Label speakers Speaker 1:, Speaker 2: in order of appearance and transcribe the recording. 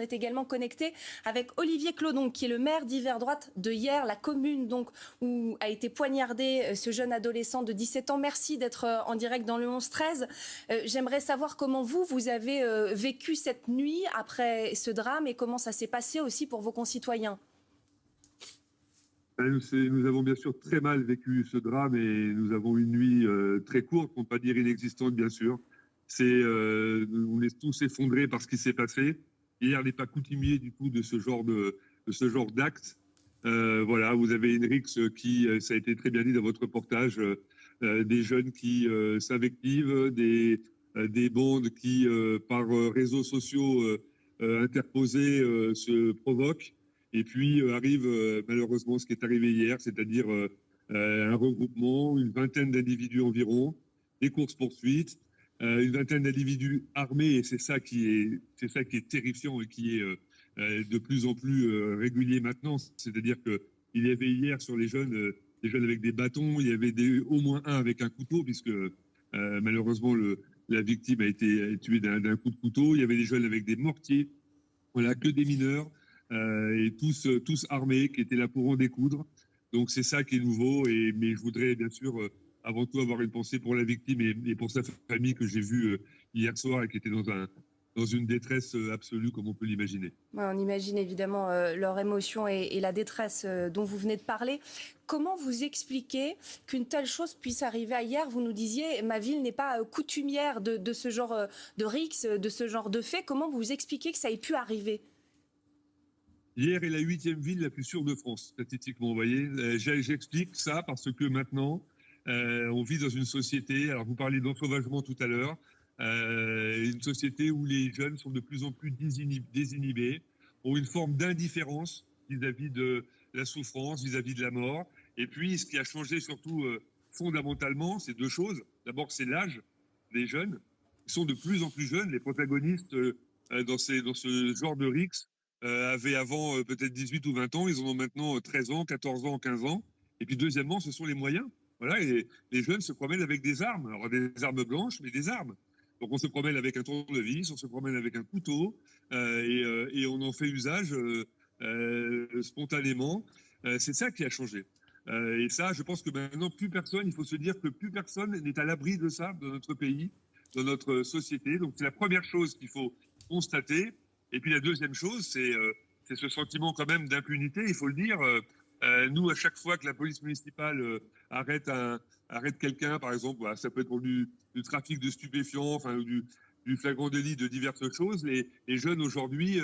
Speaker 1: On est également connecté avec Olivier Clodon, qui est le maire d'Yverdroite de Hyères, la commune donc où a été poignardé ce jeune adolescent de 17 ans. Merci d'être en direct dans le 11-13. J'aimerais savoir comment vous avez vécu cette nuit après ce drame et comment ça s'est passé aussi pour vos concitoyens.
Speaker 2: Nous avons bien sûr très mal vécu ce drame et nous avons une nuit très courte, pour ne pas dire inexistante bien sûr. On est tous effondrés par ce qui s'est passé. Hier n'est pas coutumier du tout de ce genre d'acte. Voilà, vous avez une rixe qui, ça a été très bien dit dans votre reportage, des jeunes qui s'invectivent, des bandes qui, par réseaux sociaux interposés, se provoquent. Et puis arrive malheureusement ce qui est arrivé hier, c'est-à-dire un regroupement, une vingtaine d'individus environ, des courses-poursuites, une vingtaine d'individus armés, et c'est ça qui est terrifiant et qui est de plus en plus régulier maintenant. C'est-à-dire qu'il y avait hier sur les jeunes avec des bâtons, il y avait au moins un avec un couteau, puisque malheureusement la victime a été tuée d'un coup de couteau. Il y avait des jeunes avec des mortiers, voilà, que des mineurs. Et tous armés, qui étaient là pour en découdre. Donc c'est ça qui est nouveau. Mais je voudrais bien sûr avant tout avoir une pensée pour la victime et pour sa famille que j'ai vue hier soir et qui était dans une détresse absolue, comme on peut l'imaginer.
Speaker 1: Ouais, on imagine évidemment leur émotion et la détresse dont vous venez de parler. Comment vous expliquez qu'une telle chose puisse arriver hier? Vous nous disiez, ma ville n'est pas coutumière de ce genre de rixe, de ce genre de fait. Comment vous expliquez que ça ait pu arriver?
Speaker 2: Hier est la 8e ville la plus sûre de France, statistiquement, vous voyez. J'explique ça parce que maintenant, on vit dans une société, alors vous parliez d'ensauvagement tout à l'heure, une société où les jeunes sont de plus en plus désinhibés, ont une forme d'indifférence vis-à-vis de la souffrance, vis-à-vis de la mort. Et puis, ce qui a changé surtout fondamentalement, c'est deux choses. D'abord, c'est l'âge des jeunes. Ils sont de plus en plus jeunes, les protagonistes dans ce genre de rixe avaient avant peut-être 18 ou 20 ans, ils en ont maintenant 13 ans, 14 ans, 15 ans. Et puis deuxièmement, ce sont les moyens. Voilà, et les jeunes se promènent avec des armes, alors des armes blanches, mais des armes. Donc on se promène avec un tournevis, on se promène avec un couteau, et on en fait usage spontanément. C'est ça qui a changé. Et ça, je pense que maintenant, plus personne, il faut se dire que plus personne n'est à l'abri de ça dans notre pays, dans notre société. Donc c'est la première chose qu'il faut constater. Et puis la deuxième chose, c'est ce sentiment quand même d'impunité, il faut le dire. Nous, à chaque fois que la police municipale arrête quelqu'un, par exemple, voilà, ça peut être pour du trafic de stupéfiants, enfin, du flagrant délit de diverses choses, les jeunes aujourd'hui